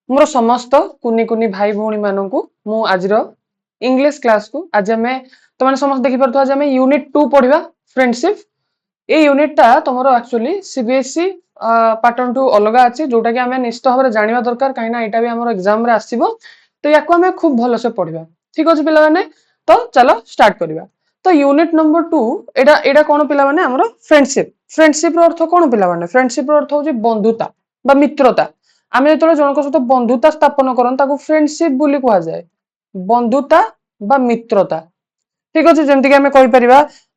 मोर समस्त कुनी कुनी भाई भौणी मानू मु आज इंग्लिश क्लास को आज आम तुम समस्त देखिपे आज आम यूनिट 2 पढ़ा फ्रेंडशिप ये यूनिट टा तुम एक्चुअली सीबीएसई पैटर्न टू अलग अच्छी जोटा कि आम निश्चित भाव में जानवा दरकार कहीं यहाँ भी आम एग्जाम आसो तो या आम खूब भलसे पढ़ा ठीक अच्छे पे तो चलो स्टार्ट करवा तो यूनिट नंबर 2 एटा कौन पे फ्रेंडशिप फ्रेंडशिप अर्थ कौन पे फ्रेंडशिप अर्थ हूँ बंधुता मित्रता आम जो जनक सहित बंधुता स्थापन करते फ्रेंडशिप बोली कह जाए बंधुता बा मित्रता ठीक अच्छे जमती आम कहीपर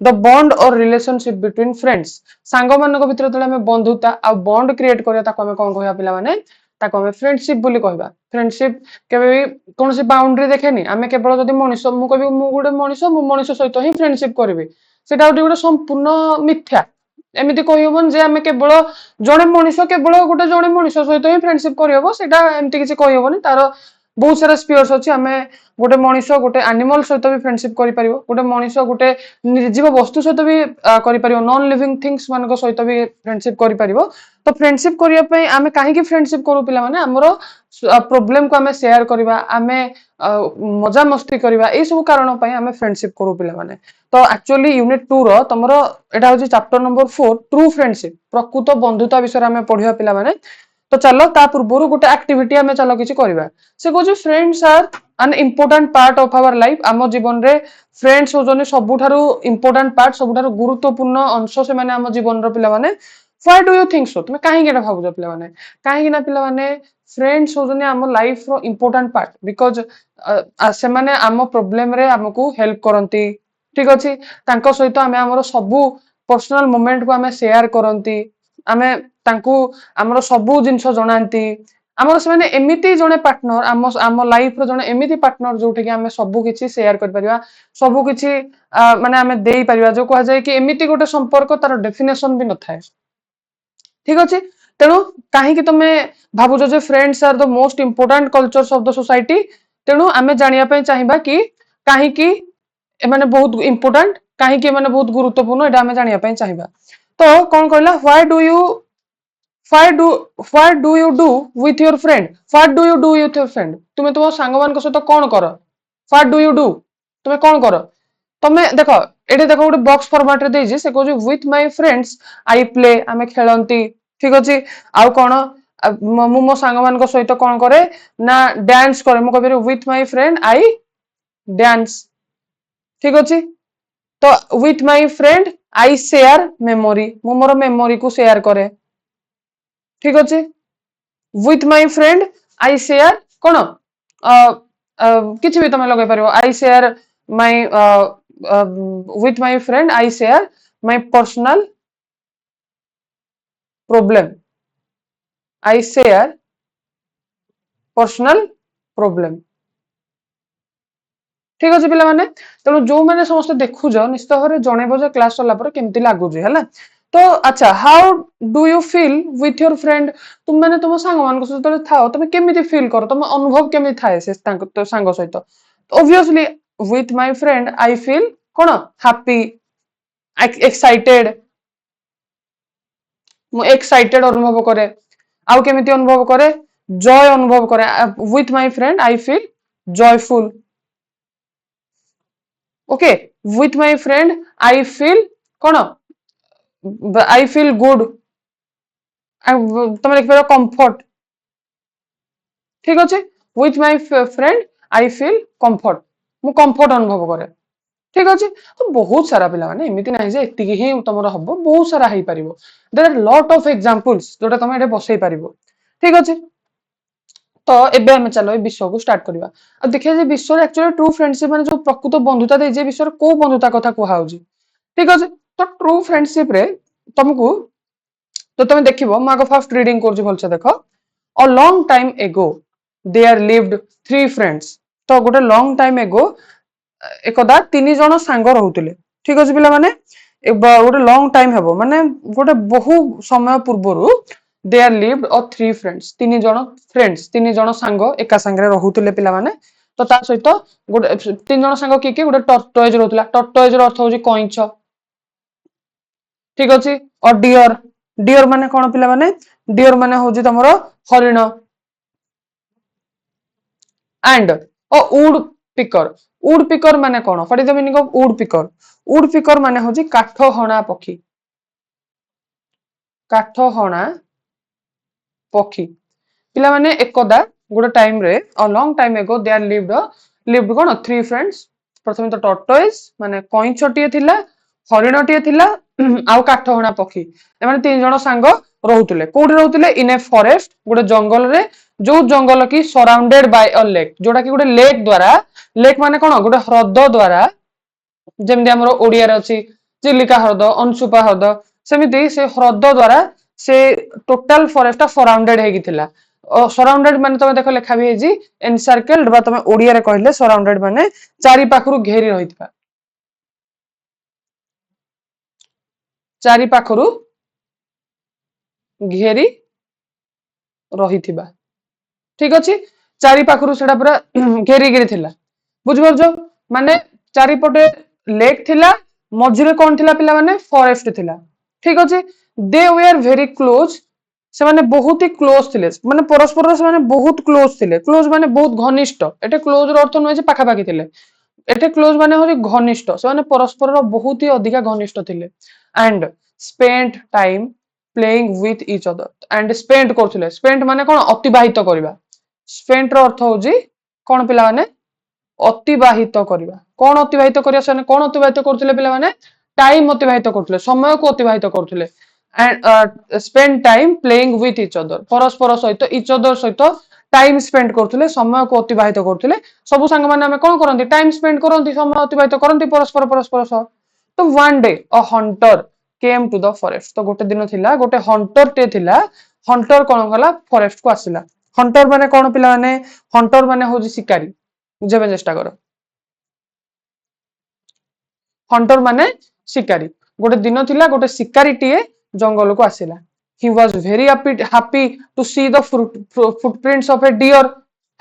द बॉन्ड और रिलेशनशिप बिटवीन फ्रेंड्स सांग मान भर जो बंधुता आ बॉन्ड क्रिएट करवा कौन कह पे फ्रेंडशिप बोली कहवा फ्रेंडशिप केवे कौन सी बाउंड्री देखेनि आम केवल जब मनीष मुझे गोटे मनीष मनीष सहित ही फ्रेंडशिप करी से गोटे संपूर्ण मिथ्या एमती कहबन जे आम केवल जड़े मनीष केवल गोटे जड़े मनीष सहित ही फ्रेंडशिप करहब से एमती किसी कहबनी तार बहुत सारा स्पीयर्स अच्छी आम गोटे मनीष गोटे एनिमल सहित भी फ्रेंडशिप कर गोटे मनीष गोटे निर्जीव वस्तु सहित भी कर नॉन लिविंग थिंग्स मान सहित भी फ्रेंडशिप कर तो फ्रेंडशिप करने आम कहीं फ्रेंडशिप करूँ पे आमर प्रोब्लेम को आम सेयार करवा आम मजा मस्ती करवा यही सब कारण आम फ्रेंडशिप करूँ पे तो एक्चुअली यूनिट 2 रो तुमर एटा होची चैप्टर नंबर 4 ट्रू फ्रेंडशिप प्रकृत बंधुता विषय आम पढ़िया पिला तो चलो ता पूर्व गोटे एक्टिविटी आम चलो किसी करवा से कह friends are an important part of our life आम जीवन रे फ्रेंड्स होजने सबुठारु इम्पोर्टाट पार्ट सबुठारु गुरुत्वपूर्ण अंश से माने आम जीवन रो पिला माने why do you think so तुम कहीं भावुच पिला माने कहीं ना पिला माने फ्रेंड्स होजने आम लाइफ रो इम्पोर्टाट पार्ट बिकॉज से माने आम प्रॉब्लम रे हमकु हेल्प करंती ठीक अच्छे सहित आम आम सबू पर्सनाल मोमेंट को आम सेयार करती आम आमर सबू जिनस जनाती आमर से एमती जड़े पार्टनर आम आम लाइफ जड़े एमती पार्टनर जो आम सबू किसी सेयार कर सबू किसी माने आम दे पार जो कह जाए कि एमती गोटे संपर्क तार डेफिनेशन भी न थाए ठीक अच्छे तेणु कहीं तुम्हें भावुच जे friends are the most important cultures of the society तेणु आम जानापी चाहिए कि कहीं एमाने बहुत इम्पोर्टाट कहीं माने बहुत गुरुत्वपूर्ण एटा आम जानापी चाहिए तो कौन कहला why do you do with your friend what do you do with your friend तुम्हें तुम सांग मान सहित कौन कर व्हाट डू यू डू तुम्हें कौन कर तुम्हें देख ये देख गोटे बॉक्स फॉर्मेट रे देजी से कहूँ with my friends I play आम खेलती ठीक अच्छे आउ कौन मु मो सांग मान सहित कौन करे ना डांस करे मु कह with my friend I dance ठीक अच्छे तो with my friend I share memory मु मोर मेमोरी को शेयर करे ठीक अच्छे with my friend I share कौन किसी भी तुम लगे पार I share my with my friend I share my personal problem I share personal problem ठीक अच्छे पे तेणु जो मैंने समस्त देखुच निश्चित भाव में जनइब क्लास सरला केमती लगुच है तो अच्छा how do you feel with your friend तुम मैंने तुम सांग मान सहित था तुम केमी फील कर तुम अनुभव केमी थाए से सांग सहित obviously with my friend I feel कौन हैप्पी एक्साइटेड एक्साइटेड अनुभव करे आउ केमी अनुभव करे जॉय अनुभव करे with my friend I feel joyful okay with my friend I feel कौन आई फील गुड तुम लिख पार कंफर्ट ठीक अच्छे with my friend I feel comfort मु कंफर्ट अनुभव करे ठीक अच्छे तो बहुत सारा पिला माने एमती ना जे एतिकी ही तुम हम बहुत सारा हो पार there are lot of examples जोटा तुम ये बसई पार ठीक अच्छे तो एबे हमें चलो ये विषय को स्टार्ट करवा अब देखिए जे विश्व एक्चुअली ट्रू फ्रेंडशिप माने जो प्रकृत बंधुता दे जे विषय को बंधुता कथा कहौ ठीक अच्छे तो ट्रू फ्रेंडशिप रे तुमको तो तुम देखिबो म आगे फर्स्ट रीडिंग करछु भलसे देखो a long time ago there lived three friends तो गोटे लॉन्ग टाइम एगो एकदा तीन जन सांग रहउतिले ठीक अछि पिला माने गोटे लॉन्ग टाइम हेबो माने गोटे बहु समय पूर्वरु there lived a three friends तीन जन सांग एका संगे रहउतिले पिला माने तो ता सहित गोटे तीन जन सांग के गोटे टर्टोइज रहउतिला टर्टोइज रो अर्थ होची कइंच ठीक अच्छे और डियर डियर माने कौन पिला माने डियर माने होची तमरो हरिण and a woodpecker. woodpecker माने कौन? What is the meaning of woodpecker? woodpecker माने होची काठ हणा पक्षी, काठ हणा पक्षी। पिला माने एकदा गोटे टाइम रे अ long time ago there lived कोन थ्री फ्रेंड्स। प्रथम तो टॉर्टोइस माने कइंछटिए थिला, हरिणटिए थिला आउ काठ हणा पक्षी। एमाने तीन जण सांग रहुतले। कोठी रहुतले? इन ए फॉरेस्ट, गोटे जंगल रे, जो जंगल की सराउंडेड बाय अ लेक, जोटा की गोटे लेक द्वारा, लेक माने कोन गोटे ह्रद द्वारा, जेमति हमरो ओडिया रे अछि चिलिका ह्रद, अनसुपा ह्रद, सेमिति से ह्रद द्वारा से टोटल फॉरेस्ट सराउंडेड हेगी थिला। सराउंडेड माने तमे देखो लेखा भी हेजी एनसार्केल्ड, बा तमे ओडिया रे कहले सराउंडेड माने चारि पाखरु घेरी रहितबा, चारि पाखरु घेरी रहितबा। ठीक अछि, चारि पाखरु सेडा पूरा घेरी घेरी थिला। बुझ परजो? माने चारि पटे लेक थिला, मझिरे कोन थिला पिला माने फॉरेस्ट थिला। ठीक अछि, दे वेयर वेरी क्लोज, से माने बहुत ही क्लोज थिले, माने परस्पर से माने बहुत क्लोज थिले। क्लोज माने बहुत घनिष्ठ। एटे क्लोज रो अर्थ नय जे पाखा पाखी थिले, एटे क्लोज माने होरी घनिष्ठ, से माने परस्पर रो बहुत ही अधिका घनिष्ठ थिले। And spent time playing with each other, and spent करथिले। स्पेंट माने कोन? अतिबाहित करबा। स्पेंट रो अर्थ होजी कोन पिला माने? अतिबाहित करबा। कोन अतिबाहित करिया? से कोन अतिबाहित करथिले पिला माने? टाइम अतिबाहित करथिले, समय को अतिबाहित करथिले। And spend time playing with each other, परस्पर सहित ईच अदर सहित टाइम स्पेंड करथिले, समय को अतिबाहित करथिले। सब संग माने हमें कोन करंती? टाइम स्पेंड करंती, समय अतिबाहित करंती परस्पर परस्पर सह। तो one day a hunter came to the forest, तो गोटे दिन थिला गोटे हंटर टे थिला। हंटर कोन कला? फॉरेस्ट को आसिला। हंटर माने कोन पिला माने? हंटर माने होजी शिकारी। बुझेबे चेष्टा करो, हंटर माने शिकारी। गोटे दिन थिला गोटे शिकारी टीए जंगल को आसिला। he was very happy to see the footprints of a deer।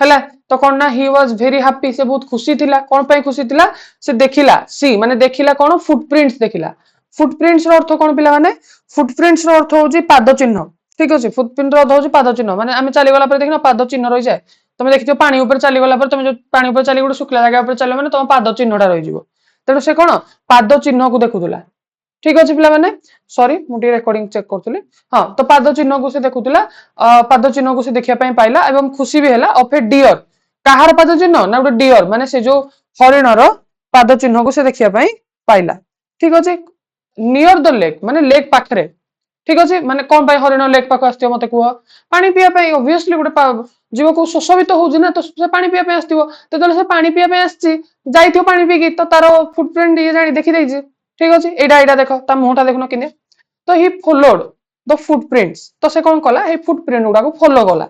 हैला तो कोन ना he was very happy, से बहुत खुशी थिला। कोन पय खुशी थिला? से देखिला, सी माने देखिला कोन? फुटप्रिंट्स देखिला। फुटप्रिंट्स रो अर्थ कोन पिला माने? फुटप्रिंट्स रो अर्थ होजी पाद चिन्ह। ठीक अछि, फुटप्रिंट रो अर्थ होजी पाद चिन्ह। माने आमे चली गला पर देखिना पाद चिन्ह रहि जाय। तमे देखियो पानी ऊपर चली गला पर, तमे जो पानी ऊपर चली गोटे सुखला जगह ऊपर चलो माने तम पाद चिन्हटा रहि जिवो। तेणु से कोन? पाद चिन्ह को देखुतला। ठीक अछि पिला माने, सॉरी मुटी रिकॉर्डिंग चेक करथुली। हां, तो पाद चिन्ह को से देखुतला, पाद चिन्ह को से देखिया पय पाइला एवं खुशी भी हैला। ऑफ ए डियर, काहार पाद चिन्ह? ना गोटे डियर, माने से जो हरिणर पाद चिन्ह को से देखिया पय पाइला। ठीक अछि, नियर द लेक माने लेक पाखरे। ठीक अछि, माने कोन पय हरिण लेक पाख आस्तियो मते कुह? पानी पिया पय। ऑब्वियसली गोटे जीव को शोष भी तो होउछि ना, तो से पानी पिया पय आस्तियो। तो जने से पानी पिया पय आछि, जाइथियो पानी पिकी, तो तारो फुटप्रिंट ये जानि देखि दैछि। ठीक अछि, एडा एडा देखो ता मुहटा देखनो किने। तो ही फॉलोड द फुटप्रिंट्स, तो से कोन कला? हे फुटप्रिंट गुडा को फॉलो कला।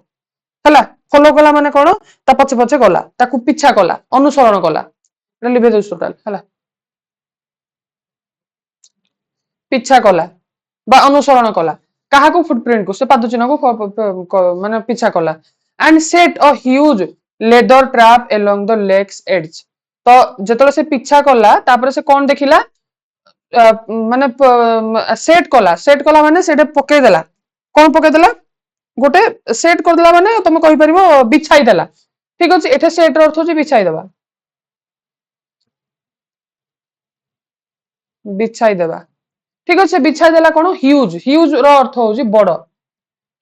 हैला, फॉलो कला माने कोन? ता पछे पछे गला, ताकू पीछा कला, अनुसरण कला। एटा लिभे दउछ टोटल हैला, पीछा कला बा अनुसरण कला। काहा को? फुटप्रिंट को, से पाद चिन्ह को माने पीछा कला। And set a huge leather trap along the lake's edge, तो जेतले से पीछा कला तापर से कोन देखिला? माने सेट कला माने सेटे पके देला। कोन पके देला? गोटे सेट कर देला माने तुम कहि परिबो बिछाई देला। ठीक अछि, एठे सेट रो अर्थ होची बिछाई देबा, बिछाई देबा। ठीक अछि, बिछाई देला कोन? ह्यूज। ह्यूज रो अर्थ होची बड़,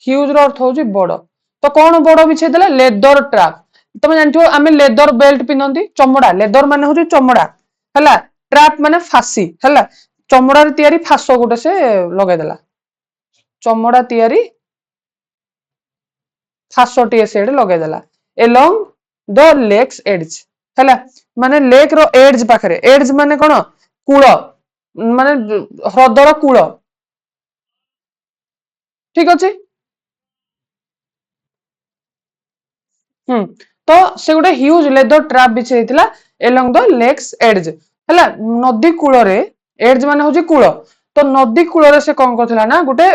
ह्यूज रो अर्थ होची बड़। तो कोन बड़ बिछाई देला? Leather trap. तुम जानथियो आमे लेदर बेल्ट पिनंती, चमड़ा। लेदर माने होची चमड़ा, हैला। ट्रैप माने फांसी, हैला। चमड़ा रे तयारी फांसो गोटे से लगे देला, चमड़ा तयारी फांसो टीए सेड लगे देला एलोंग द लेक्स एज, हैला। माने लेक रो एज पाखरे। एज माने कोन? कूळ, माने ह्रदर कूळ। ठीक अछि, तो से गोटे ह्यूज लेदर ट्रैप बिछे देथिला एलोंग द लेक्स एज, हैला। नदी कूल रे, एज माने होची कूल, तो नदी कूल रे से कोन करथिला ना गोटे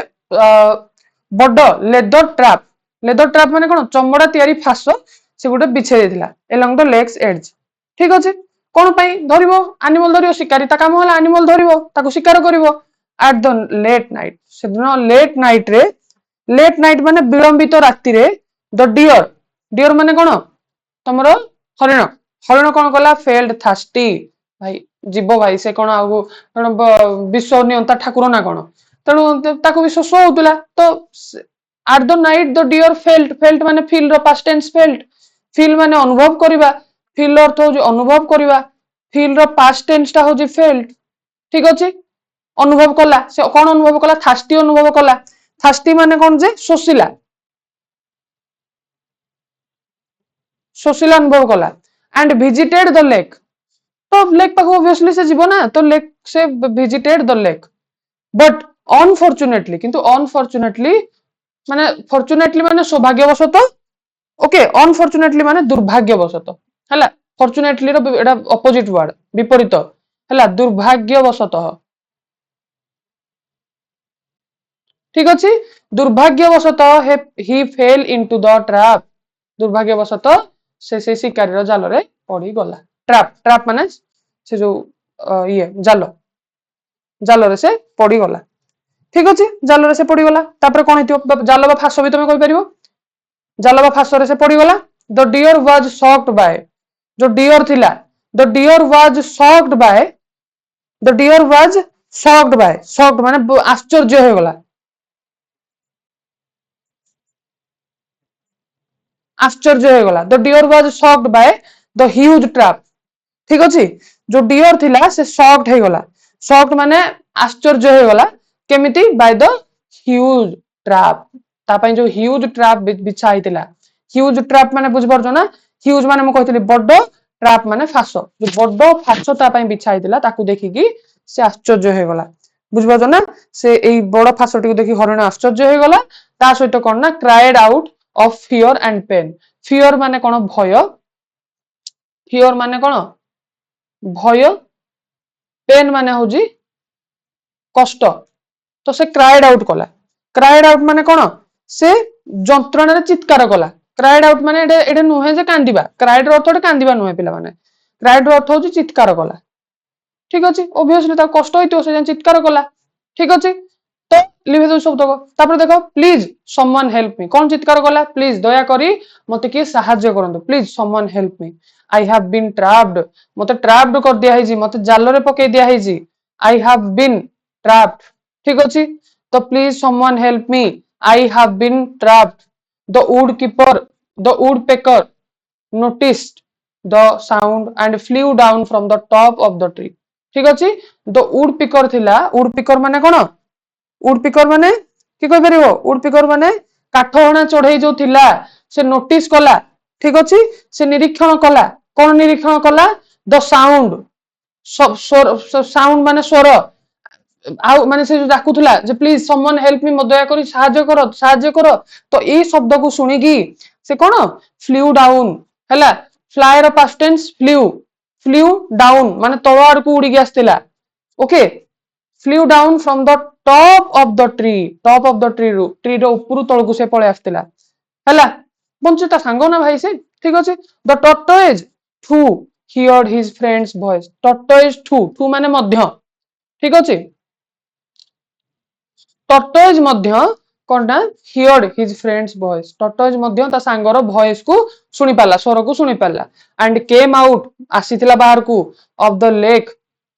बड लेदर ट्रैप। लेदर ट्रैप माने कोन? चमड़ा तयारी फांसो से गोटे बिछे देथिला एलोंग द लेक्स एज। ठीक अछि, कोन पई? धरिबो, एनिमल धरिबो, शिकारी ता काम होला एनिमल धरिबो, ताको शिकार करिवो। एट द लेट नाइट, से दिन लेट नाइट रे, लेट नाइट माने विलंबित रात्रि रे, द डियर, डियर माने कोन? ତମର ହରିଣ ହରିଣ କଣ କଲା ଫେଲ୍ଡ ଥାର୍ଷ୍ଟି ଭାଇ ଯିବ ଭାଇ ସେ କଣ ଆଉ ବିଶ୍ୱ ନିୟନ୍ତା ଠାକୁର ନା କଣ ତେଣୁ ତାକୁ ବି ଶୋଷ ହଉଥିଲା ତ ଆଟ ଦ ନାଇଟ୍ ଦ ଡିଅର ଫେଲ୍ଟ ମାନେ ଫିଲ୍ ର ପାଷ୍ଟ ଟେନ୍ସ ଫେଲ୍ଟ ଫିଲ୍ ମାନେ ଅନୁଭବ କରିବା ଫିଲ୍ ର ଅର୍ଥ ହଉଛି ଅନୁଭବ କରିବା ଫିଲ୍ ର ପାଷ୍ଟ ଟେନ୍ସ ଟା ହଉଛି ଫେଲ୍ଟ ଠିକ ଅଛି ଅନୁଭବ କଲା ସେ କଣ ଅନୁଭବ କଲା ଥାର୍ଷ୍ଟି ଅନୁଭବ କଲା ଥାର୍ଷ୍ଟି ମାନେ କଣ ଯେ ଶୋଷିଲା ଶୋଷିଲା ଅନୁଭବ କଲା and visited the lake तो लेक पाखु ऑब्वियसली से जीव ना तो लेक से visited the lake but unfortunately किंतु unfortunately माने fortunately माने सौभाग्यवशत ओके unfortunately माने दुर्भाग्यवशत हला fortunately रो एटा ऑपोजिट वर्ड विपरीत हला दुर्भाग्यवशत ठीक अछि दुर्भाग्यवशत he fell into the trap दुर्भाग्यवशत से शिकारी जाल रे पड़ी गला ट्रैप ट्रैप माने से जो ये जाल जाल रे से पड़ी गला ठीक अछि जाल रे से पड़ी गला तापर कोन हेतियो जाल बा फासो भी तुम कहि परिबो जाल बा फासो रे से पड़ी गला the deer was shocked by जो डियर थिला the deer was shocked by the deer was shocked माने आश्चर्य हो गला आश्चर्य हो गला the deer was shocked by the huge trap ठीक अछि जो डियर थिला से शॉक्ड हे गला शॉक्ड माने आश्चर्य हो गला केमिति बाय द ह्यूज ट्रैप ता पई जो ह्यूज ट्रैप बिछा हितिला ह्यूज ट्रैप माने बुझ परछो ना ह्यूज माने म कहथिली बड्डो ट्रैप माने फासो जो बड्डो फासो ता पई बिछा हितिला ताकू देखिकी से आश्चर्य हो गला बुझ परछो ना से एई बड़ फासोटी को देखि हरिण आश्चर्य हो गला ता सहित कोन ना cried out of fear and pain fear माने कोन भय फियर माने कोन भय पेन माने होजी कष्ट तो से क्राइड आउट माने कोन से जंत्रणा रे चित्कार कला क्राइड आउट माने एडे नुहे जे कांदिबा क्राइड रो अर्थ कांदिबा नुहे पिला माने क्राइड रो अर्थ होजी चित्कार कला ठीक अछि ऑब्वियसली ता कष्ट होइतो से चित्कार कला ठीक अछि तो लिखे दो शब्द को तापर देखो प्लीज समवन हेल्प मी कौन चित्कार कला प्लीज दया करी मते के सहाय्य करंतु please someone help me I have been trapped मते ट्रैप्ड कर दिया हिजी मते जाल रे पके दिया हिजी आई हैव बीन ट्रैप्ड ठीक अछि तो please someone help me I have been trapped the woodpecker noticed the sound and flew down from the top of the tree ठीक अछि द वुड पिकर थिला वुड पिकर माने कोन would picker माने की कहि परिबो वुड पिकर माने काठ हणा चढ़ई जो थिला से नोटिस कला ठीक अछि से निरीक्षण कला कोन निरीक्षण कला द साउंड साउंड माने स्वर आउ माने से डाकुथला जे प्लीज समवन हेल्प मी दया करी साहाय्य करो तो ए शब्द को सुनी की से कोन फ्लू डाउन हला फ्लाई रो पास्ट टेंस फ्लू डाउन माने तळ आड़ को उडी आस्तिला okay flew down from the top of the tree रो ऊपर तळ को से पळे आस्तिला हला बंचिता सांगो ना भाई से ठीक अछि the tortoise too heard his friends voice tortoise too माने मध्य ठीक अछि टॉर्टोइज मध्य कोनटा heard his friends voice tortoise मध्य ता सांगर वॉइस को सुनी पाला स्वर को सुनी पाला एंड केम आउट आसीथिला बाहर को of the lake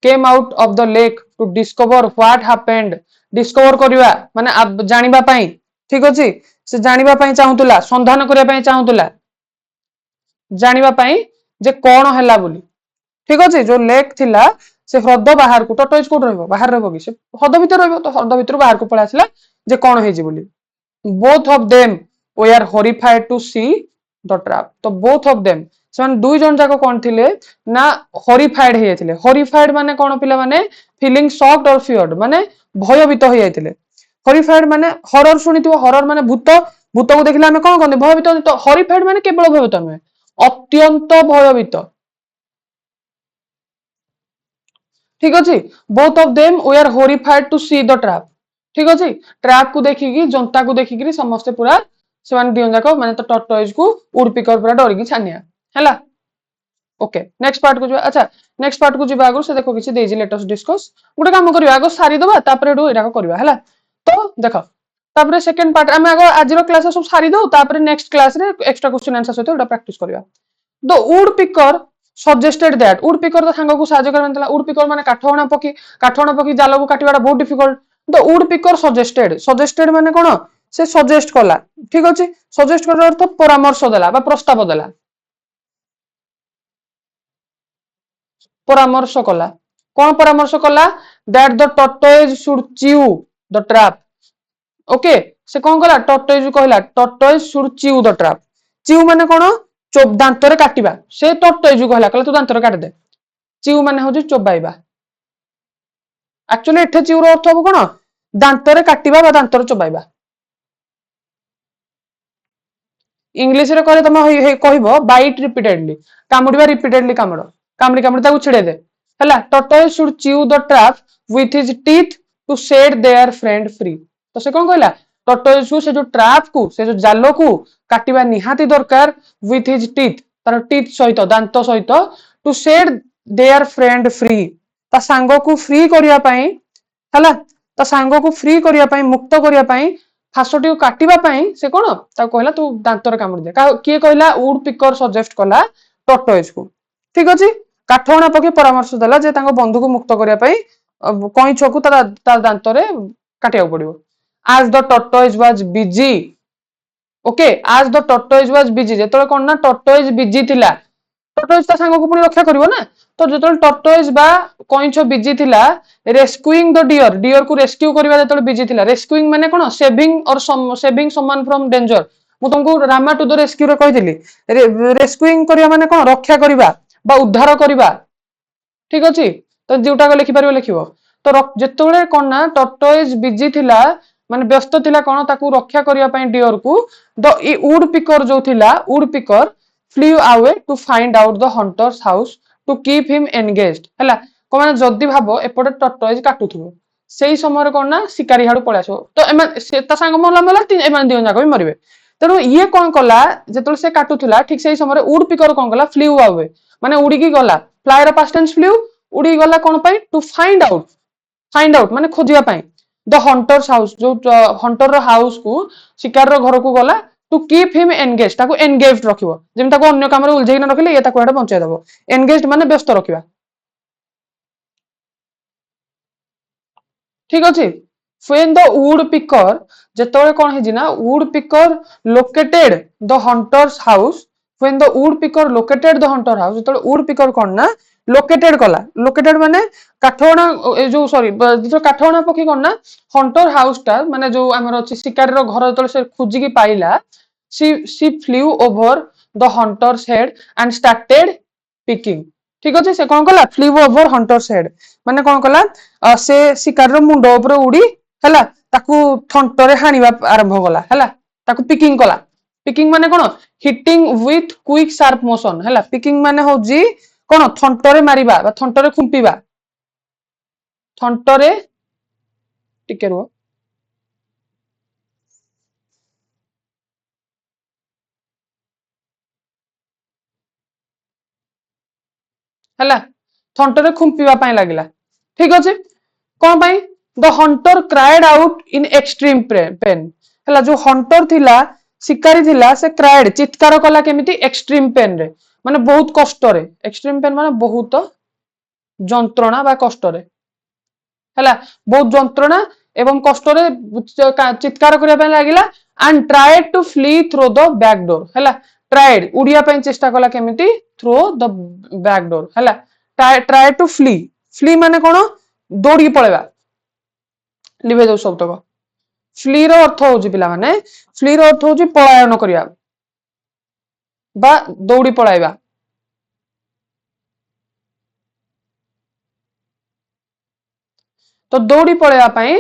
came out of the lake to discover what happened discover करबा माने जानिबा पई ठीक अछि से जानिबा पई चाहुतला संधान करिया पई चाहुतला जानिबा पई जे कोन हैला बोली ठीक अछि जो लेक थिला से ह्रद बाहर को टॉर्टोइज कोड रहबो बाहर रहबो कि से ह्रद भीतर रहबो तो ह्रद भीतर बाहर को पळा आसला जे कोन हे जी बोली both of them we are horrified to see the trap तो बोथ ऑफ देम सन दुई जन जाको कोन थिले ना हॉरिफाइड हे जायतिले हॉरिफाइड माने कोन पिला माने फीलिंग शॉक्ड और फियर्ड माने भयभीत हो जायतिले हॉरिफाइड माने हॉरर सुनिथिबो हॉरर माने भूत भूत को देखिले हमें कोन कोन भयभीत तो हॉरिफाइड माने केवल भयभीत नुहे अत्यंत भयभीत ठीक अछि both of them we are horrified to see the trap ठीक अछि ट्रैप को देखिकी जनता को देखिकी समस्त पूरा से माने दियन जाको माने तो टॉर्टोइज को वुड पिकर पूरा डर की छानिया हैला ओके नेक्स्ट पार्ट को जो अच्छा नेक्स्ट पार्ट को जिबा आगु से देखो किछि देजी लेट अस डिस्कस गुटे काम करिया आगो सारी दबा तापरे एडो एटा करिया हैला तो देखो तापरे सेकंड पार्ट हम आगो आजिरो क्लास सब सारी दो तापरे नेक्स्ट क्लास रे एक्स्ट्रा क्वेश्चन आंसर सहित एटा प्रैक्टिस करिया the wood picker suggested that would picker तो सांग को साहाଯ୍य करबा वुड पिकर माने काठौणा पकी जाल को काटिबाटा बहुत difficult the wood picker suggested माने कोन से सजेस्ट कला ठीक अछि सजेस्ट कर अर्थ परामर्श देला बा प्रस्ताव देला परामर्श कला कौन परामर्श कला that the tortoise should chew the trap okay से कौन कला टर्टोइज कहला tortoise should chew the trap chew माने कोन दांत रे काटिबा से टर्टोइज कहला कहला तू दांत रे काट दे च्यू माने होजी चोबाइबा एक्चुअली एठे च्यू रो अर्थ हो कोन दांत रे काटिबा बा दांत रे चोबाइबा इंग्लिश रे कहले तमे कहबो बाइट रिपीटेडली कामुडीबा रिपीटेडली कामुडी कामुडी ताकू छिड़े दे हला tortoise should chew the trap with his teeth to set their friend free तो से कौन कहला टर्टोइज को से जो ट्रैप को से जो जाल को काटिबा निहाती दरकार विथ हिज टीथ तार टीथ सहित दांत सहित to set their friend free ता सांग को फ्री करिया पई हला ता सांग को फ्री करिया पई मुक्त करिया पई फासटी को काटिबा पई से कोन ता कहला तू दांत रे कामुडी दे किए कहला वुड पिकर सजेस्ट कला टर्टोइज को ठीक अछि काठौणा पके परामर्श देला जे तांको बंधु को मुक्त करिया पई कई छकु तार दांत रे काटिया पड़िबो as the tortoise was busy okay as the tortoise was busy जेतले कोन ना tortoise busy थिला tortoise ता सांग को पुनी रक्षा करिवो ना तो जेतले tortoise बा कइछ busy थिला rescuing the deer को rescue करबा जेतले busy थिला rescuing माने कोन saving someone from danger मु तुमको रामा टू द रेस्क्यू रे कहिदिली rescuing करिया माने कोन रक्षा करिबा बा उद्धार करिबा ठीक अछि तो जोटा को लिखि परिबो लिखिबो तो जेतले कोन ना tortoise busy थिला माने व्यस्त थिला कोन ताकू रक्षा करिया पई डियर को द वुड पिकर जो थिला woodpecker flew away to find out the hunters house to keep him engaged हला को माने जदी भाबो एपटे टर्टोइज काटुथुबो सेही समय कोन ना शिकारी हाडू पळासो तो एमान से ता संग मला एमान दियो जाको मरिबे तेनु ये कोन कला जेतले से काटुथुला ठीक सेही समय वुड पिकर कोन कला फ्लेव अवे माने उडी की गला फ्लायर पास्ट टेंस फ्लेव उडी गला कोन पई टू फाइंड आउट माने खोजिया पई द हंटर्स हाउस जो हंटर रो हाउस को शिकार रो घर को गला टू कीप हिम एंगेज ताको एंगेज्ड रखिबो जेम ताको अन्य काम रे उलझेइ न रखिले ये ताको एटा बंचाइ दबो एंगेज्ड माने व्यस्त रखिबा ठीक अछि when the woodpecker जेतोळे कोन हेजि ना woodpecker located the hunter's house when the woodpecker located the hunter house जेतोळे woodpecker कोन ना लोकेटेड कला लोकेटेड माने काठौणा जो सॉरी जो काठौणा पखी कोन ना हंटर हाउस टा माने जो हमर अछि शिकारी रो घर जेतोळे से खुजी की पाइला she flew over the hunters head and started pecking ठीक अछि से कोन कला फ्लेव ओवर हंटर्स हेड माने कोन कला से शिकारी रो मुंड ऊपर उडी हला ताकू थंटरे हानिबा आरंभ कला हला ताकू पिकिंग कला पिकिंग माने कोन hitting with quick sharp motion हला पिकिंग माने होजी कोन थंटरे मारिबा बा थंटरे खुंपिबा थंटरे टिके रो हला थंटरे खुंपिबा पई लागिला ठीक अछि कोन पई the hunter cried out in extreme pain हला जो हंटर थिला शिकारी थिला से क्राइड चित्कार कला केमिति एक्सट्रीम पेन रे माने बहुत कष्ट रे एक्सट्रीम पेन माने बहुत जंत्रणा बा कष्ट रे हला बहुत जंत्रणा एवं कष्ट रे चित्कार करिया पई लागिला and tried to flee through the back door हला ट्राइड उड़िया पई चेष्टा कला केमिति थ्रू द बैक डोर हला ट्राई टू फ्ली माने कोन दौड़ी पळेबा लिभे दो शब्द को फ्ली रो अर्थ होजी पिला माने फ्ली रो अर्थ होजी पलायन करिया बा दौड़ी पळाइबा तो दौड़ी पळेबा पई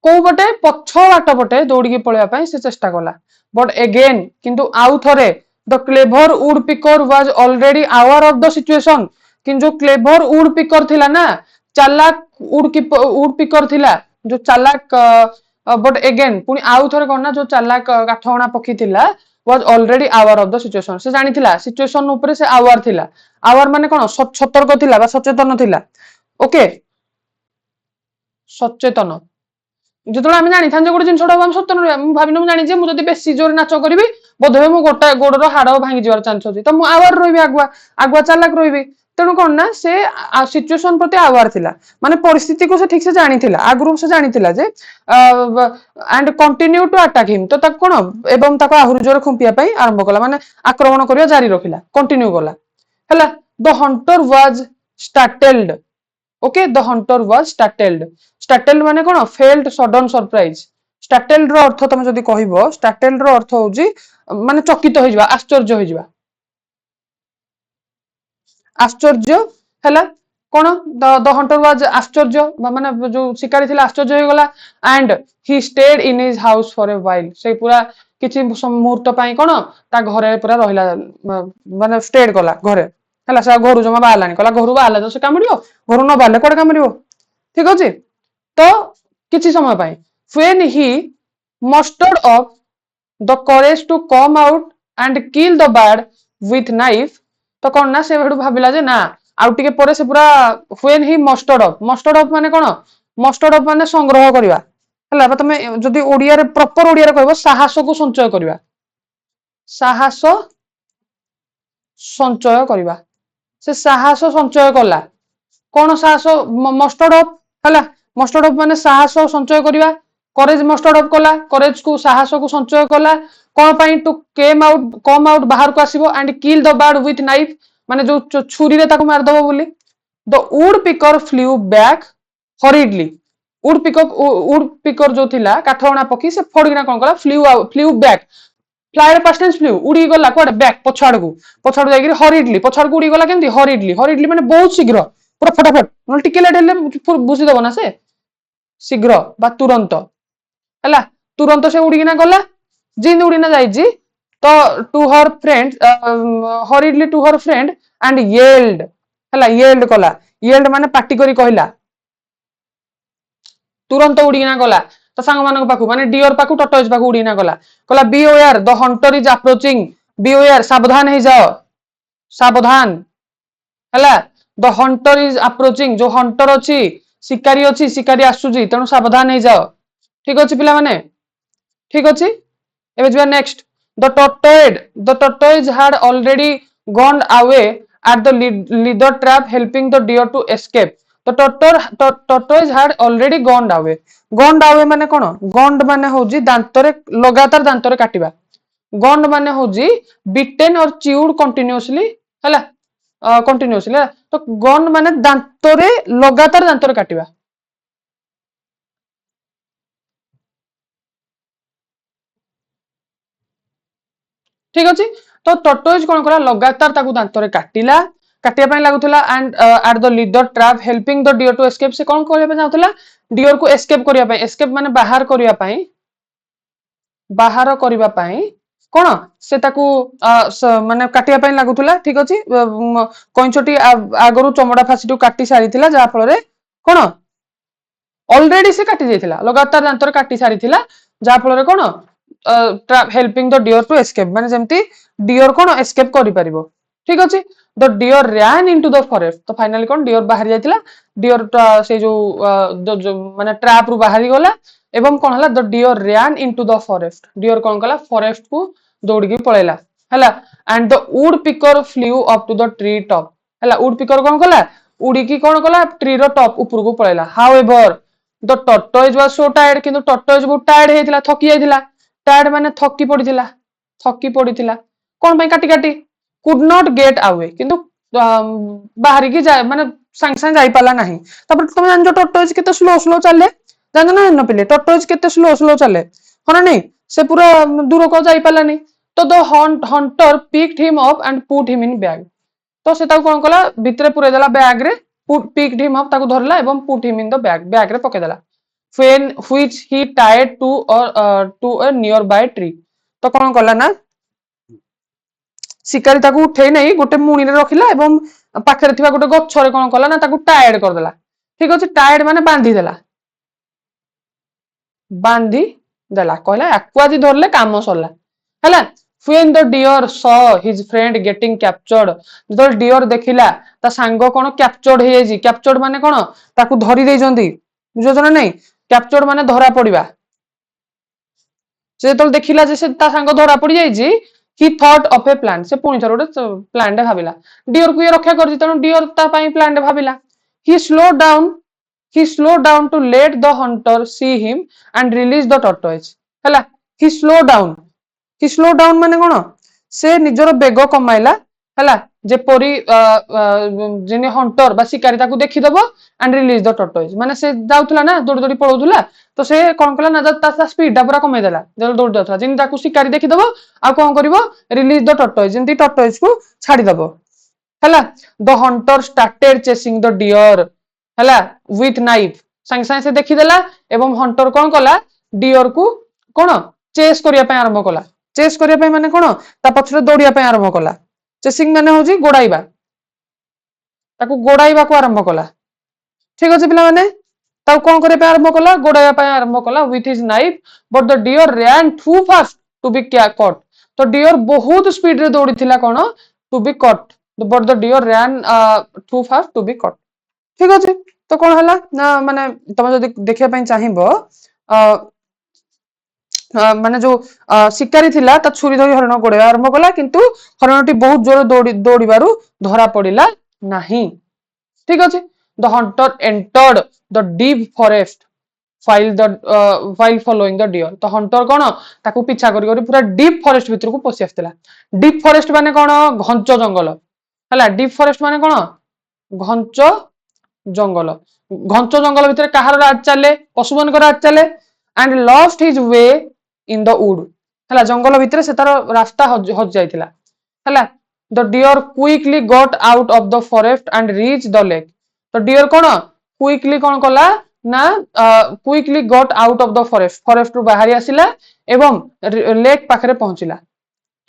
को बटे पछ बाट बटे दौड़ी की पळेबा पई से चेष्टा कला बट अगेन किंतु आउ थरे the clever would picker was already aware of the situation कि जो क्लेवर वुड पिकर थिला ना चालाक वुड पिकर थिला जो चालाक बट अगेन पुनी आउ थरे कोन ना जो चालाक काठौणा पखी थिला was already aware of the situation से जानि थिला सिचुएशन ऊपर से अवेयर थिला अवेयर माने कोन सतर्क थिला बा सचेतन थिला ओके सचेतन যেତେବେଳେ আমি জানিଥାନ୍ତି যে ଗୋଟେ ଜିନିଷଟା ଆମେ ସତ୍ୟ ନୁହେଁ, ମୁଁ ଭାବିନି, ମୁଁ ଜାଣିଛି ମୁଁ ଯଦି ବେଶୀ ଜୋରେ ନାଚ କରିବି ବୋଧହୁଏ ମୁଁ ଗୋଟା ଗୋଡର ହାଡ ଭାଙ୍ଗି ଯିବାର ଚାନ୍ସ ଅଛି, ତ ମୁଁ ଆୱାର ରହିବି, ଆଗୁଆ ଆଗୁଆ ଚାଲାକ ରହିବି। ତେଣୁ କଣ ନା ସେ ସିଚୁଏସନ ପ୍ରତି ଆୱାର ଥିଲା, ମାନେ ପରିସ୍ଥିତିକୁ ସେ ଠିକ ସେ ଜାଣିଥିଲା, ଆଗରୁ ସେ ଜାଣିଥିଲା ଯେ ଆଣ୍ଡ କଣ୍ଟିନ୍ୟୁ ଟୁ ଆଟାକ ହିମ୍, ତ ତାକୁ କଣ ଏବଂ ତାକୁ ଆହୁରି ଜୋରେ ଖୁମ୍ପିବା ପାଇଁ ଆରମ୍ଭ କଲା, ମାନେ ଆକ୍ରମଣ କରିବା ଜାରି ରଖିଲା, କଣ୍ଟିନ୍ୟୁ କଲା ହେଲା। The hunter was startled, okay, the hunter was startled. Startled ମାନେ କଣ, ଫେଲ୍ଡ ସଡନ ସରପ୍ରାଇଜ। ଷ୍ଟାର୍ଟେଲ୍ଡ ର ଅର୍ଥ ତମେ ଯଦି କହିବ, ଷ୍ଟାର୍ଟେଲ୍ଡ ର ଅର୍ଥ ହଉଛି ମାନେ ଚକିତ ହେଇଯିବା, ଆଶ୍ଚର୍ଯ୍ୟ ହେଇଯିବା, ଆଶ୍ଚର୍ଯ୍ୟ ହେଲା। କଣ, ଦ ହଣ୍ଟର ୱାଜ ଆଶ୍ଚର୍ଯ୍ୟ, ମାନେ ଯୋଉ ଶିକାରୀ ଥିଲା ଆଶ୍ଚର୍ଯ୍ୟ ହେଇଗଲା। And he stayed in his house for a while, ସେ ପୁରା କିଛି ମୁହୂର୍ତ୍ତ ପାଇଁ କଣ ତା ଘରେ ପୁରା ରହିଲା, ମାନେ ଷ୍ଟେଡ କଲା ଘରେ ହେଲା। ସେ ଘରୁ ଜମା ବାହାରିଲାନି, କହିଲା ଘରୁ ବାହାରିଲା ତ ସେ କାମୁଡିବ, ଘରୁ ନ ବାହାରିଲେ କୁଆଡେ କାମୁଡିବ, ଠିକ ଅଛି। ତ କିଛି ସମୟ ପାଇଁ when he mustered up the courage to come out and kill the bird with knife, ତ କଣ ନା ସେ ସେଠୁ ଭାବିଲା ଯେ ନା ଆଉ ଟିକେ ପରେ ସେ ପୁରା when he mustered up ମାନେ କଣ, mustered up ମାନେ ସଂଗ୍ରହ କରିବା ହେଲା। ତମେ ଯଦି ଓଡିଆରେ ପ୍ରପର ଓଡିଆରେ କହିବ ସାହସକୁ ସଞ୍ଚୟ କରିବା, ସାହସ ସଞ୍ଚୟ କରିବା, ସେ ସାହସ ସଞ୍ଚୟ କଲା। କଣ ସାହସ, ମଷ୍ଟର୍ଡ ଅପ୍ ହେଲା, ମଷ୍ଟର୍ଡ ଅପ୍ ମାନେ ସାହସ ସଞ୍ଚୟ କରିବା, କରେଜ ମଷ୍ଟର୍ଡ ଅପ୍ କଲା, କରେଜ କୁ ସାହସକୁ ସଞ୍ଚୟ କଲା। କଣ ପାଇଁ, ଟୁ କମ ଆଉଟ ବାହାରକୁ ଆସିବ, and kill the bird with knife ମାନେ ଯୋଉ ଛୁରୀରେ ତାକୁ ମାରିଦବ ବୋଲି। ଦ ଉଡ ପିକର ଫ୍ଲିଉ ବ୍ୟାକ୍ ହରିଡଲି, ଉଡ ପିକର ଯୋଉ ଥିଲା କାଠହଣା ପକ୍ଷୀ, ସେ ଫଡିକିନା କଣ କଲା, flew back, fly past tense flew, ଉଡି ଗଲା କୁଆଡେ, ବ୍ୟାକ୍ ପଛ ଆଡକୁ, ପଛ ଆଡକୁ ଯାଇକି ହରିଡଲି, ପଛ ଆଡକୁ ଉଡି ଗଲା କେମିତି, ହରିଡଲି, ହରିଡଲି ମାନେ ବହୁତ ଶୀଘ୍ର, ପୁରା ଫଟାଫଟ, ନହେଲେ ଟିକେ ଲେଟ୍ ହେଲେ ବୁଝିଦବ ନା ସେ, ଶୀଘ୍ର ବା ତୁରନ୍ତ ହେଲା। ତୁରନ୍ତ ସେ ଉଡିକିନା ଗଲା, ଯେମିତି ଉଡିନା ଯାଇଛି ତ to her friend, hurriedly to her friend and yelled ହେଲା, ୟେଲ୍ଡ କଲା, ୟେଲ୍ଡ ମାନେ ପାଟି କରି କହିଲା, ତୁରନ୍ତ ଉଡିକିନା ଗଲା ତା ସାଙ୍ଗମାନଙ୍କ ପାଖକୁ, ମାନେ ଡିଅର ପାଖକୁ, ଟର୍ଟୋଇଜ ପାଖକୁ ଉଡିକିନା ଗଲା, କହିଲା be aware the hunter is approaching, be aware ସାବଧାନ ହେଇଯାଅ, ସାବଧାନ ହେଲା। ଦ ହଣ୍ଟର ଇଜ ଆପ୍ରୋଚିଂ, ଯୋଉ ହଣ୍ଟର ଅଛି, ଶିକାରୀ ଅଛି, ଶିକାରୀ ଆସୁଛି, ତେଣୁ ସାବଧାନ ହେଇଯାଅ। ଠିକ ଅଛି ପିଲାମାନେ, ଠିକ ଅଛି। ଏବେ ଯିବା next, the tortoise had already gone away at the leader trap helping the deer to escape. The tortoise had already gone away. Gone away ମାନେ କଣ, gone ମାନେ ହଉଛି ଦାନ୍ତରେ, ଲଗାତାର ଦାନ୍ତରେ କାଟିବା, gone ମାନେ ହଉଛି bitten or chewed continuously ହେଲା, କଣ୍ଟିନ୍ୟୁଅସଲି ହେଲା। ତ ଗନ୍ ମାନେ ଦାନ୍ତରେ, ଲଗାତାର ଦାନ୍ତରେ କାଟିବା। ଠିକ ଅଛି, ତ ଟର୍ଟୋଇଜ କଣ କଲା, ଲଗାତାର ତାକୁ ଦାନ୍ତରେ କାଟିଲା, କାଟିବା ପାଇଁ ଲାଗୁଥିଲା। And ate the leather trap helping the deer to escape, ସେ କଣ କରିବା ପାଇଁ ଚାହୁଁଥିଲା, ଡିଅରକୁ ଏସ୍କେପ କରିବା ପାଇଁ, ଏସ୍କେପ ମାନେ ବାହାର କରିବା ପାଇଁ, ବାହାର କରିବା ପାଇଁ କଣ ସେ ତାକୁ ମାନେ କାଟିବା ପାଇଁ ଲାଗୁଥିଲା। ଠିକ ଅଛି, କଇଁଚଟି ଆଗରୁ ଚମଡା ଫାସିଠୁ କାଟି ସାରିଥିଲା, ଯାହା ଫଳରେ କଣ ଅଲରେଡି ସେ କାଟି ଯାଇଥିଲା, ଲଗାତାର ଦାନ୍ତରେ କାଟି ସାରିଥିଲା, ଯାହା ଫଳରେ କଣ helping the deer to escape, ମାନେ ଯେମିତି ଡିଅର କଣ ଏସ୍କେପ କରିପାରିବ। ଠିକ ଅଛି, the deer ran into the forest, ତ ଫାଇନାଲି କଣ ଡିଅର ବାହାରି ଯାଇଥିଲା, ଡିଅର ସେ ଯୋଉ ମାନେ ଟ୍ରାପ ରୁ ବାହାରି ଗଲା, ଏବଂ କଣ ହେଲା, the deer ran into the forest, deer କଣ କଲା, ଫରେଷ୍ଟ କୁ ଦୌଡିକି ପଳେଇଲା ହେଲା। And the woodpecker flew up to the tree top ହେଲା, ଉଡ ପିକର କଣ କଲା, ଉଡିକି କଣ କଲା, ଟ୍ରିର ଟପ୍ ଉପରକୁ ପଳେଇଲା। However the tortoise was so tired, କିନ୍ତୁ ଟର୍ଟୋଇଜ ବହୁତ ଟାୟାର୍ଡ ହେଇଥିଲା, ଥକି ଯାଇଥିଲା, ଟାୟାର୍ଡ ମାନେ ଥକି ପଡିଥିଲା, ଥକି ପଡିଥିଲା, କଣ ପାଇଁ, କାଟି କାଟି, କୁଡ ନଟ ଗେଟ୍ ଆୱେ, କିନ୍ତୁ ବାହାରିକି ମାନେ ସାଙ୍ଗେ ସାଙ୍ଗେ ଯାଇପାରିଲା ନାହିଁ। ତାପରେ ତମେ ଜାଣିଛ ଟର୍ଟୋଇଜ କେତେ ସ୍ଲୋ ସ୍ଲୋ ଚାଲେ, ଜାଣିଛ ନା ଜାଣିନ ପିଲେ, ଟର୍ଟୋଇଜ କେତେ ସ୍ଲୋ ସ୍ଲୋ ଚାଲେ, ହଁ ନା ନାଇଁ, ସେ ପୁରା ଦୂରକୁ ଯାଇପାରିଲାନି। ତ the hunter picked him up and put him in bag, ତ ସେ ତାକୁ କଣ କଲା, ଭିତରେ ପୁରେଇ ଦେଲା ବ୍ୟାଗ ରେ, ପିକ୍ଡ ହିମ୍ ଅପ୍ ତାକୁ ଧରିଲା ଏବଂ put him in the bag, bag ରେ ପକେଇଦେଲା। which he tied to a nearby tree, ତ କଣ କଲା ନା ଶିକାରୀ ତାକୁ ଉଠେଇ ନେଇ ଗୋଟେ ମୁଣିରେ ରଖିଲା ଏବଂ ପାଖରେ ଥିବା ଗୋଟେ ଗଛରେ କଣ କଲା ନା ତାକୁ ଟାୟାର୍ଡ କରିଦେଲା। ଠିକ ଅଛି, ଟାୟାର୍ଡ ମାନେ ବାନ୍ଧି ଦେଲା, ବାନ୍ଧି ଦେଲା, କହିଲା ୟାକୁ ଆଜି ଧରିଲେ କାମ ସରିଲା ହେଲା। when the deer saw his friend getting captured, ଯେତେବେଳେ ଡିଅର ଦେଖିଲା ତା ସାଙ୍ଗ କଣ କ୍ୟାପଚର୍ଡ ହେଇଯାଇଛି, କ୍ୟାପଚର୍ଡ ମାନେ କଣ, ତାକୁ ଧରି ଦେଇଛନ୍ତି, ବୁଝୁଛ ନା ନାଇଁ, କ୍ୟାପଚର୍ଡ ମାନେ ଧରା ପଡିବା। ସେ ଯେତେବେଳେ ଦେଖିଲା ଯେ ସେ ତା ସାଙ୍ଗ ଧରା ପଡି ଯାଇଛି, ହି ଥଟ୍ ଅଫ ଏ ପ୍ଲାନ୍, ସେ ପୁଣି ଥରେ ଗୋଟେ ପ୍ଲାନ୍ ଟେ ଭାବିଲା। ଡିଅର କୁ ଇଏ ରକ୍ଷା କରିଛି, ତେଣୁ ଡିଅର ତା ପାଇଁ ପ୍ଲାନ୍ ଟେ ଭାବିଲା। He slow down to let the hunter see him and release the tortoise. ହେଲା, ହି ସ୍ଲୋ ଡାଉନ୍ ମାନେ କଣ, ସେ ନିଜର ବେଗ କମାଇଲା। ହେଲା, ଯେପରି ଯେମିତି ହଣ୍ଟର ବା ଶିକାରୀ ତାକୁ ଦେଖିଦବ ଆଣ୍ଡ ରିଲିଜ ଦ ଟର୍ଟୋଏଜ, ମାନେ ସେ ଯାଉଥିଲା ନା ଦୌଡ଼ି ଦୌଡ଼ି ପଳଉଥିଲା, ତ ସେ କଣ କଲା ନା ତା ସ୍ପିଡ ଟା ପୁରା କମେଇ ଦେଲା ଯେତେବେଳେ ଦୌଡ଼ି ଯାଉଥିଲା, ଯେମିତି ତାକୁ ଶିକାରୀ ଦେଖିଦବ ଆଉ କଣ କରିବ, ରିଲିଜ ଦ ଟର୍ଟୋଏଜ, ଯେମିତି ଟର୍ଟୋଏଜ କୁ ଛାଡିଦବ। ହେଲା, the hunter started ଚେସିଂ the dear, ହେଲା, ୱିଥ ନାଇଫ, ସାଙ୍ଗେ ସାଙ୍ଗେ ସେ ଦେଖିଦେଲା ଏବଂ ହଣ୍ଟର କଣ କଲା, ଡିଅର କୁ କଣ ଚେସ୍ କରିବା ପାଇଁ ଆରମ୍ଭ କଲା। ଚେସ୍ କରିବା ପାଇଁ ମାନେ କଣ, ତା ପଛରେ ଦୌଡ଼ିବା ପାଇଁ ଆରମ୍ଭ କଲା। ଚେସିଂ ମାନେ ହଉଛି ଗୋଡାଇବା, ତାକୁ ଗୋଡାଇବାକୁ ଆରମ୍ଭ କଲା। ଠିକ ଅଛି ପିଲାମାନେ, ତାକୁ କଣ କରିବା ପାଇଁ ଆରମ୍ଭ କଲା, ଗୋଡାଇବା ପାଇଁ ଆରମ୍ଭ କଲା with his knife, but the deer ran too fast to be caught। ତ ଡିଅର ବହୁତ ସ୍ପିଡ ରେ ଦୌଡିଥିଲା କଣ, to be caught, but the deer ran too fast to be caught। ଠିକ ଅଛି, ତ କଣ ହେଲା ନା, ମାନେ ତମେ ଯଦି ଦେଖିବା ପାଇଁ ଚାହିଁବ, ମାନେ ଯୋଉ ଶିକାରୀ ଥିଲା ତା ଛୁରୀ ଧରି ହରିଣ ଗୋଡେଇବା ଆରମ୍ଭ କଲା, କିନ୍ତୁ ହରିଣଟି ବହୁତ ଜୋର ଦୌଡିବାରୁ ଧରା ପଡିଲା ନାହିଁ। ଠିକ ଅଛି, the hunter entered the deep forest while following the deer। ତ ହଣ୍ଟର କଣ, ତାକୁ ପିଛା କରି କରି ପୁରା ଡିପ୍ ଫରେଷ୍ଟ ଭିତରକୁ ପଶି ଆସିଥିଲା। ଡିପ୍ ଫରେଷ୍ଟ ମାନେ କଣ, ଘଞ୍ଚ ଜଙ୍ଗଲ। ହେଲା, ଡିପ୍ ଫରେଷ୍ଟ ମାନେ କଣ, ଘଞ୍ଚ ଜଙ୍ଗଲ। ଘଞ୍ଚ ଜଙ୍ଗଲ ଭିତରେ କାହାର ରାଜ ଚାଲେ, ପଶୁମାନଙ୍କର ରାଜ ଚାଲେ। and lost his way in the wood। ହେଲା, ଜଙ୍ଗଲ ଭିତରେ ସେ ତାର ରାସ୍ତା ହଜି ଯାଇଥିଲା। ହେଲା, the deer quickly got out of the forest and reached the lake। ତ ଡିଅର କଣ କୁଇକଲି କଣ କଲା ନା, quickly got out of the forest ରୁ ବାହାରି ଆସିଲା ଏବଂ ଲେକ୍ ପାଖରେ ପହଞ୍ଚିଲା।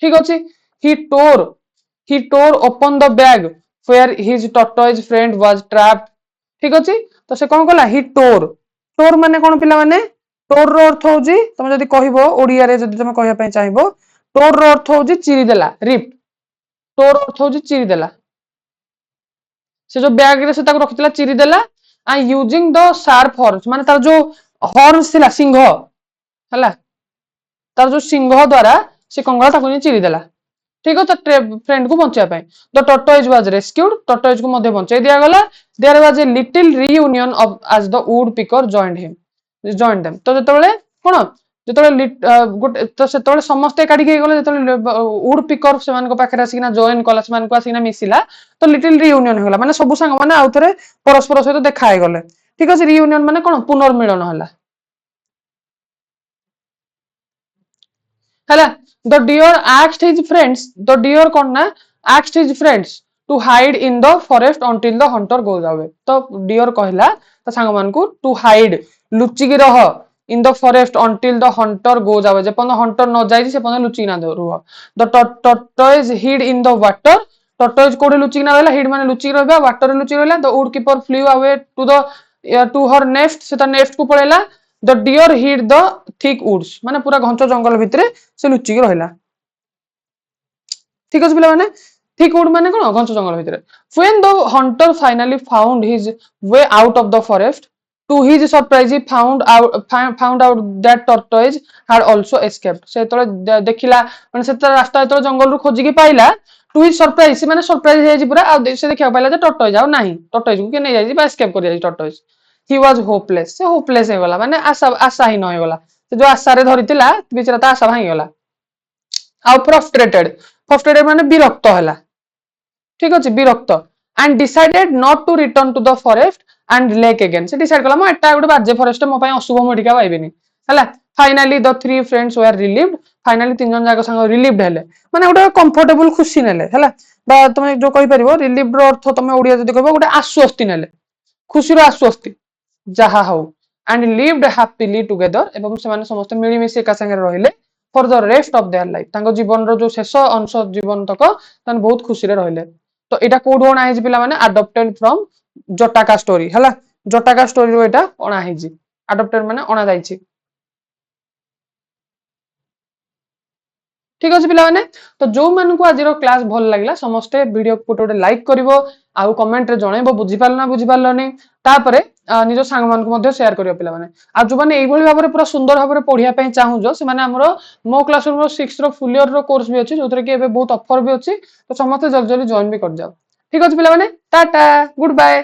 ଠିକ ଅଛି, he tore open the bag where his tortoise friend was trapped। ଠିକ ଅଛି, ତ ସେ କଣ କଲା, ହି ଟୋର ମାନେ କଣ ପିଲାମାନେ, ଟୋର ର ଅର୍ଥ ହଉଛି, ତମେ ଯଦି କହିବ ଓଡିଆରେ ଯଦି ତମେ କହିବା ପାଇଁ ଚାହିଁବ, ଟୋର ର ଅର୍ଥ ହଉଛି ଚିରିଦେଲା, ରିପ୍ଟ। ଟୋର ଅର୍ଥ ହଉଛି ଚିରିଦେଲା। ସେ ଯୋଉ ବ୍ୟାଗ ରେ ସେ ତାକୁ ରଖିଥିଲା ଚିରିଦେଲା। and using the sharp horns, ମାନେ ତାର ଯୋଉ ହର୍ନସ ଥିଲା, ସିଂହ, ହେଲା, ତାର ଯୋଉ ସିଂହ ଦ୍ଵାରା ସେ କଣ କଲା, ତାକୁ ଚିରିଦେଲା। ଠିକ ଅଛି, ଫ୍ରେଣ୍ଡ କୁ ବଞ୍ଚିବା ପାଇଁ। ଦ ଟର୍ଟୋଏଜ ୱାଜ ରେସ୍କ୍ୟୁଡ, ଟର୍ଟୋଏଜ କୁ ମଧ୍ୟ ବଞ୍ଚାଇ ଦିଆଗଲା। There was a little reunion of as the wood ପିକର ଜଏନ୍ଡ them. ତ ଯେତେବେଳେ କଣ, ଯେତେବେଳେ ତ ସେତେବେଳେ ସମସ୍ତେ ଏକାଠି ହେଇଗଲେ, ଯେତେବେଳେ ଉଡ ପିକର ସେମାନଙ୍କ ପାଖରେ ଆସିକିନା ଜଏନ କଲା, ସେମାନଙ୍କୁ ଆସିକିନା ମିଶିଲା, ତ ଲିଟିଲ ରିୟୁନିୟନ ହେଲା, ମାନେ ସବୁ ସାଙ୍ଗ ମାନେ ଆଉଥରେ ପରସ୍ପର ସହିତ ଦେଖା ହେଇଗଲେ। ଠିକ ଅଛି, ରିୟୁନିୟନ ମାନେ କଣ, ପୁନର୍ମିଳନ ହେଲା। ହେଲା, the dear ଆସ୍କ୍ଡ his friends, the dear କଣ ନା asked his friends to hide in the forest until the hunter goes away। ତ ଡିଅର କହିଲା ତା ସାଙ୍ଗମାନଙ୍କୁ to hide, ଲୁଚିକି ରହ, in the forest until the hunter goes away, ଯେପର୍ଯ୍ୟନ୍ତ ହଣ୍ଟର ନ ଯାଇଛି ସେ ପର୍ଯ୍ୟନ୍ତ ଲୁଚିକିନା ରୁହ। the tortoise hid in the water। tortoise କୋଉଠି ଲୁଚିକିନା ରହିଲା, hid ମାନେ ଲୁଚିକି ରହିବା, water ରେ ଲୁଚିକି ରହିଲା। the woodkeeper flew away to her nest, ସେ ତା ନେଷ୍ଟ କୁ ପଳେଇଲା। the deer hid the thick woods, ମାନେ ପୁରା ଘଞ୍ଚ ଜଙ୍ଗଲ ଭିତରେ ସେ ଲୁଚିକି ରହିଲା। ଠିକ ଅଛି ପିଲାମାନେ, thick wood ମାନେ କଣ, ଘଞ୍ଚ ଜଙ୍ଗଲ ଭିତରେ। when the hunter finally found his way out of the forest, to his surprise he found out that tortoise had also escaped। ସେ ଯେତେବେଳେ ଦେଖିଲା, ମାନେ ସେ ରାସ୍ତା ଯେତେବେଳେ ଜଙ୍ଗଲରୁ ଖୋଜିକି ପାଇଲା, to his surprise, ସେ ମାନେ ସରପ୍ରାଇଜ ହେଇଯାଇଛି ପୁରା, ଆଉ ସେ ଦେଖିବାକୁ ପାଇଲା ଯେ ଟର୍ଟୋଏଜ ଆଉ ନାହିଁ, ଟର୍ଟୋଏଜ କୁ କିଏ ନେଇଯାଇଛି ବା ଏସ୍କେପ କରି ଯାଇଛି ଟର୍ଟୋଏଜ। he was hopeless, ସେ ହୋପଲେସ୍ ହେଇଗଲା, ମାନେ ଆଶାହୀନ ହେଇଗଲା। ସେ ଯୋଉ ଆଶାରେ ଧରିଥିଲା ବିଚରା, ତା ଆଶା ଭାଙ୍ଗିଗଲା। ଆଉ ଫ୍ରଷ୍ଟ୍ରେଟେଡ ମାନେ ବିରକ୍ତ ହେଲା। ଠିକ ଅଛି, ବିରକ୍ତ। and decided not to return to the forest and lake again। ସେ ଡିସାଇଡ କଲା, ମୁଁ ଏଟା ଗୋଟେ ବାଜେ ଫରେଷ୍ଟ, ମୋ ପାଇଁ ଅଶୁଭ ମୁଁ ଏଠିକା ପାଇବିନି। ହେଲା, finally the three friends were relieved। finally ତିନି ଜଣ ଯାକ ସାଙ୍ଗ ରିଲିଭଡ ହେଲେ, ମାନେ ଗୋଟେ କମ୍ଫର୍ଟେବଲ ଖୁସି ନେଲେ। ହେଲା, ବା ତମେ ଯୋଉ କହିପାରିବ ରିଲିଭ ର ଅର୍ଥ ତମେ ଓଡିଆ ଯଦି କହିବ, ଗୋଟେ ଆଶ୍ୱସ୍ତି ନେଲେ, ଖୁସିର ଆଶ୍ୱସ୍ତି, ଯାହା ହଉ। and lived happily together, ଏବଂ ସେମାନେ ସମସ୍ତେ ମିଳିମିଶି ଏକା ସାଙ୍ଗରେ ରହିଲେ for the rest of their life। ତାଙ୍କ ଜୀବନର ଯୋଉ ଶେଷ ଅଂଶ ଜୀବନ ତକ ସେମାନେ ବହୁତ ଖୁସିରେ ରହିଲେ। ତ ଏଇଟା କୋଉଠୁ ଅଣା ହେଇଛି ପିଲାମାନେ, ଆଡପ୍ଟେଡ ଫ୍ରମ ଜଟାକା ଷ୍ଟୋରି। ହେଲା, ଜଟାକା ଷ୍ଟୋରିରୁ ଏଇଟା ଅଣା ହେଇଛି, ଆଡପ୍ଟେଡ ମାନେ ଅଣା ଯାଇଛି। ଠିକ ଅଛି ପିଲାମାନେ, ତ ଯୋଉମାନଙ୍କୁ ଆଜିର କ୍ଲାସ ଭଲ ଲାଗିଲା ସମସ୍ତେ ଭିଡିଓ ଗୋଟେ ଗୋଟେ ଲାଇକ୍ କରିବ, ଆଉ କମେଣ୍ଟରେ ଜଣେଇବ ବୁଝିପାରିଲ ନା ବୁଝିପାରିଲନି। ତାପରେ ନିଜ ସାଙ୍ଗମାନଙ୍କୁ ମଧ୍ୟ ସେୟାର କରିବ ପିଲାମାନେ। ଆଉ ଯୋଉମାନେ ଏଇଭଳି ଭାବରେ ପୁରା ସୁନ୍ଦର ଭାବରେ ପଢିବା ପାଇଁ ଚାହୁଁଛ ସେମାନେ ଆମର ମୋ କ୍ଲାସରୁମ 6 ର ଫୁଲ ଇୟର ର କୋର୍ସ ବି ଅଛି ଯୋଉଥିରେ କି ଏବେ ବହୁତ ଅଫର ବି ଅଛି, ତ ସମସ୍ତେ ଜଲ୍ଦି ଜଲ୍ଦି ଜଏନ୍ ବି କରିଯାଅ। ଠିକ ଅଛି ପିଲାମାନେ, ଟାଟା, ଗୁଡ୍ ବାଏ।